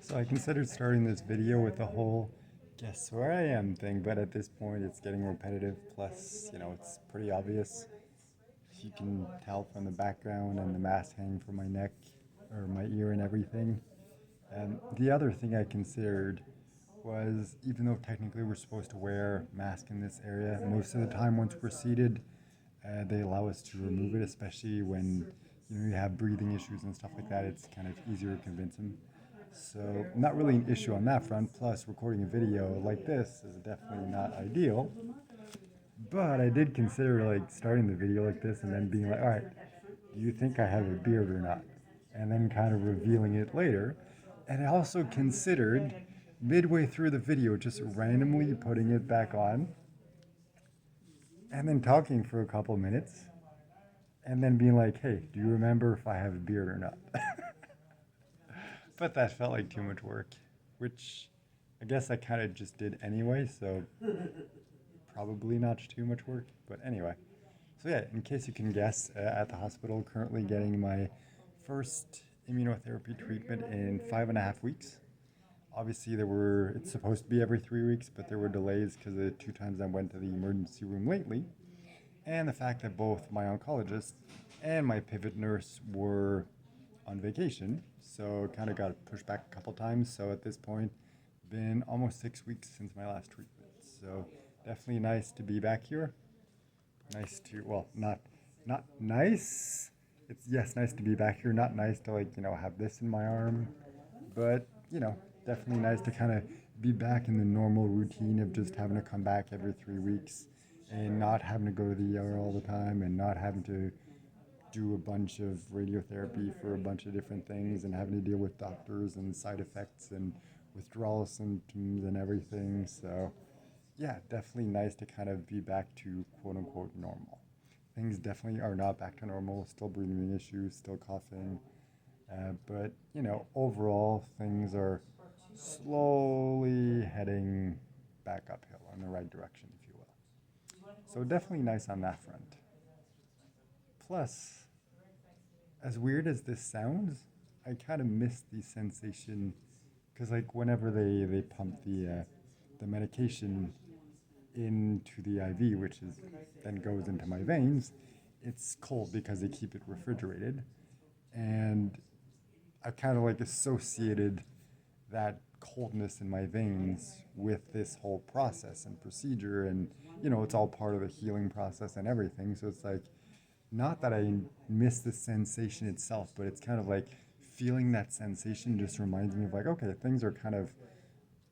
So I considered starting this video with the whole guess where I am thing, but at this point it's getting repetitive. Plus, it's pretty obvious. You can tell from the background and the mask hanging from my neck or my ear and everything. And the other thing I considered was even though technically we're supposed to wear masks in this area, most of the time once we're seated, they allow us to remove it, especially when you have breathing issues and stuff like that. It's kind of easier to convince them. So not really an issue on that front. Plus, recording a video like this is definitely not ideal. But I did consider like starting the video like this and then being like, all right, do you think I have a beard or not? And then kind of revealing it later. And I also considered midway through the video just randomly putting it back on and then talking for a couple minutes and then being like, hey, do you remember if I have a beard or not? But that felt like too much work, which I guess I kind of just did anyway, so probably not too much work. But anyway, so yeah, in case you can guess, at the hospital, currently getting my first immunotherapy treatment in 5.5 weeks. Obviously, it's supposed to be every 3 weeks, but there were delays because of the 2 times I went to the emergency room lately, and the fact that both my oncologist and my pivot nurse were on vacation, so kind of got pushed back a couple times. So at this point, been almost 6 weeks since my last treatment. So definitely nice to be back here. Nice to, well, not nice. It's yes, nice to be back here. Not nice to have this in my arm, but definitely nice to kind of be back in the normal routine of just having to come back every 3 weeks and not having to go to the ER all the time and not having to do a bunch of radiotherapy for a bunch of different things and having to deal with doctors and side effects and withdrawal symptoms and everything. So, yeah, definitely nice to kind of be back to quote unquote normal. Things definitely are not back to normal, still breathing issues, still coughing. But, overall, things are slowly heading back uphill in the right direction, if you will. So, definitely nice on that front. Plus, as weird as this sounds, I kind of miss the sensation because, like, whenever they pump the medication into the IV, which is then goes into my veins, it's cold because they keep it refrigerated, and I kind of like associated that coldness in my veins with this whole process and procedure, and it's all part of the healing process and everything. So it's like not that I miss the sensation itself, but it's kind of like feeling that sensation just reminds me of like, okay, things are kind of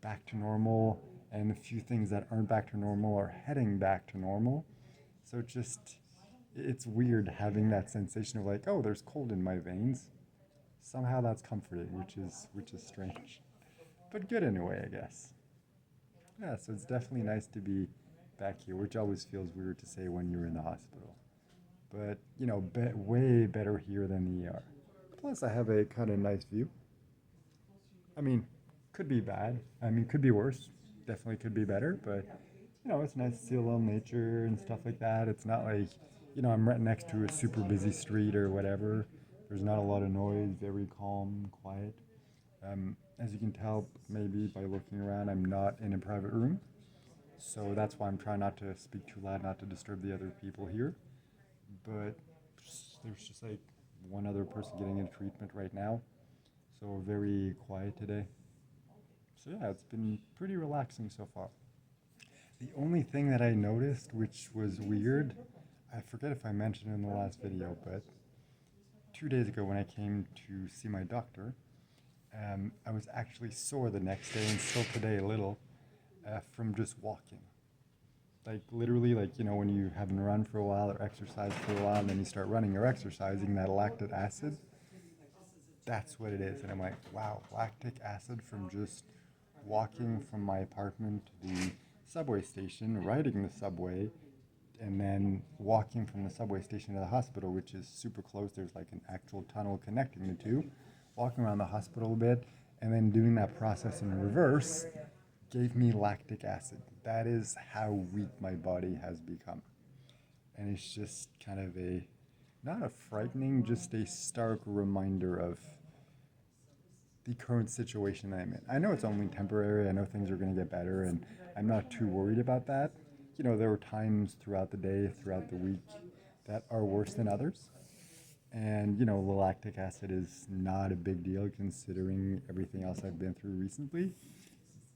back to normal, and the few things that aren't back to normal are heading back to normal. So it's weird having that sensation of like, oh, there's cold in my veins. Somehow that's comforting, which is strange, but good anyway, I guess. Yeah, so it's definitely nice to be back here, which always feels weird to say when you're in the hospital. But way better here than the ER. Plus, I have a kind of nice view. I mean, could be bad. I mean, could be worse. Definitely could be better. But it's nice to see a little nature and stuff like that. It's not like I'm right next to a super busy street or whatever. There's not a lot of noise. Very calm, quiet. As you can tell, maybe by looking around, I'm not in a private room. So that's why I'm trying not to speak too loud, not to disturb the other people here. But there's just like one other person getting a treatment right now. So very quiet today. So yeah, it's been pretty relaxing so far. The only thing that I noticed, which was weird, I forget if I mentioned in the last video, but 2 days ago when I came to see my doctor, I was actually sore the next day and still today a little from just walking. Like literally, like when you haven't run for a while or exercised for a while, and then you start running or exercising, that lactic acid, that's what it is. And I'm like, wow, lactic acid from just walking from my apartment to the subway station, riding the subway, and then walking from the subway station to the hospital, which is super close. There's like an actual tunnel connecting the two. Walking around the hospital a bit, and then doing that process in reverse gave me lactic acid. That is how weak my body has become. And it's just kind of not a frightening, just a stark reminder of the current situation I'm in. I know it's only temporary. I know things are going to get better, and I'm not too worried about that. There were times throughout the day, throughout the week, that are worse than others. And, the lactic acid is not a big deal considering everything else I've been through recently.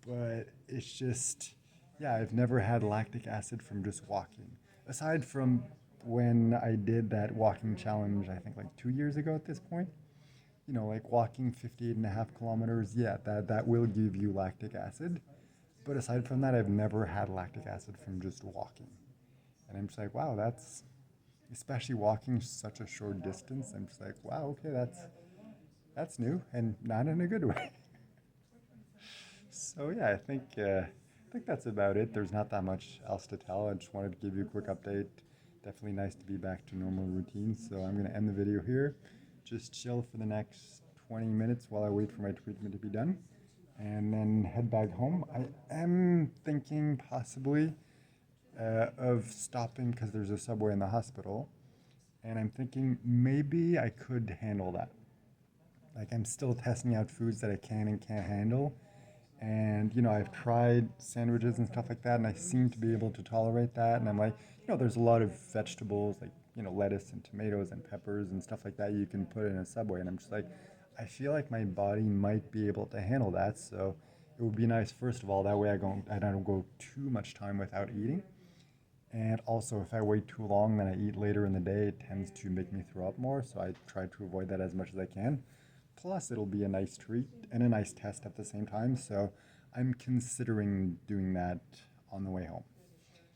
But it's just, yeah, I've never had lactic acid from just walking. Aside from when I did that walking challenge, I think like 2 years ago at this point, like walking 58.5 kilometers, yeah, that will give you lactic acid. But aside from that, I've never had lactic acid from just walking. And I'm just like, wow, that's, especially walking such a short distance, I'm just like, wow, okay, that's new and not in a good way. So yeah, I think that's about it. There's not that much else to tell. I just wanted to give you a quick update. Definitely nice to be back to normal routine. So I'm gonna end the video here. Just chill for the next 20 minutes while I wait for my treatment to be done, and then head back home. I am thinking possibly of stopping because there's a Subway in the hospital, and I'm thinking maybe I could handle that. Like I'm still testing out foods that I can and can't handle. And I've tried sandwiches and stuff like that, and I seem to be able to tolerate that. And I'm like, there's a lot of vegetables like lettuce and tomatoes and peppers and stuff like that you can put in a Subway. And I'm just like, I feel like my body might be able to handle that. So it would be nice, first of all, that way I don't go too much time without eating. And also, if I wait too long, then I eat later in the day, it tends to make me throw up more. So I try to avoid that as much as I can. Plus, it'll be a nice treat and a nice test at the same time. So I'm considering doing that on the way home.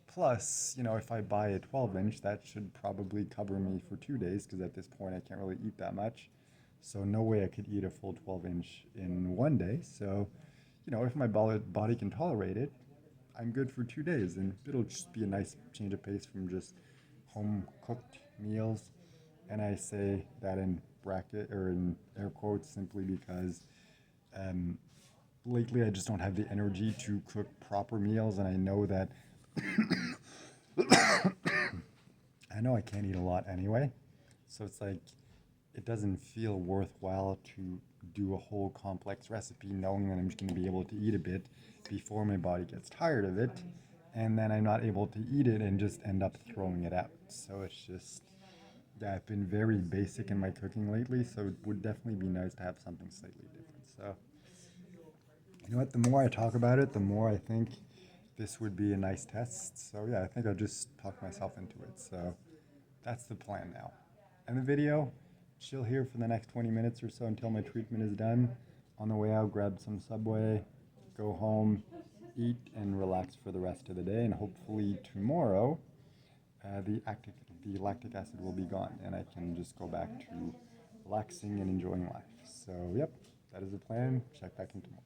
Plus, if I buy a 12-inch, that should probably cover me for 2 days because at this point I can't really eat that much. So no way I could eat a full 12-inch in one day. So, if my body can tolerate it, I'm good for 2 days, and it'll just be a nice change of pace from just home cooked meals. And I say that in bracket or in air quotes simply because um, lately I just don't have the energy to cook proper meals, and I know that I know I can't eat a lot anyway. So it's like it doesn't feel worthwhile to do a whole complex recipe knowing that I'm just going to be able to eat a bit before my body gets tired of it, and then I'm not able to eat it and just end up throwing it out. So it's just, yeah, I've been very basic in my cooking lately, so it would definitely be nice to have something slightly different. So, you know what, the more I talk about it, the more I think this would be a nice test. So yeah, I think I'll just talk myself into it. So that's the plan now. And the video, chill here for the next 20 minutes or so until my treatment is done. On the way out, grab some Subway, go home, eat, and relax for the rest of the day. And hopefully tomorrow, the lactic acid will be gone, and I can just go back to relaxing and enjoying life. So, yep, that is the plan. Check back in tomorrow.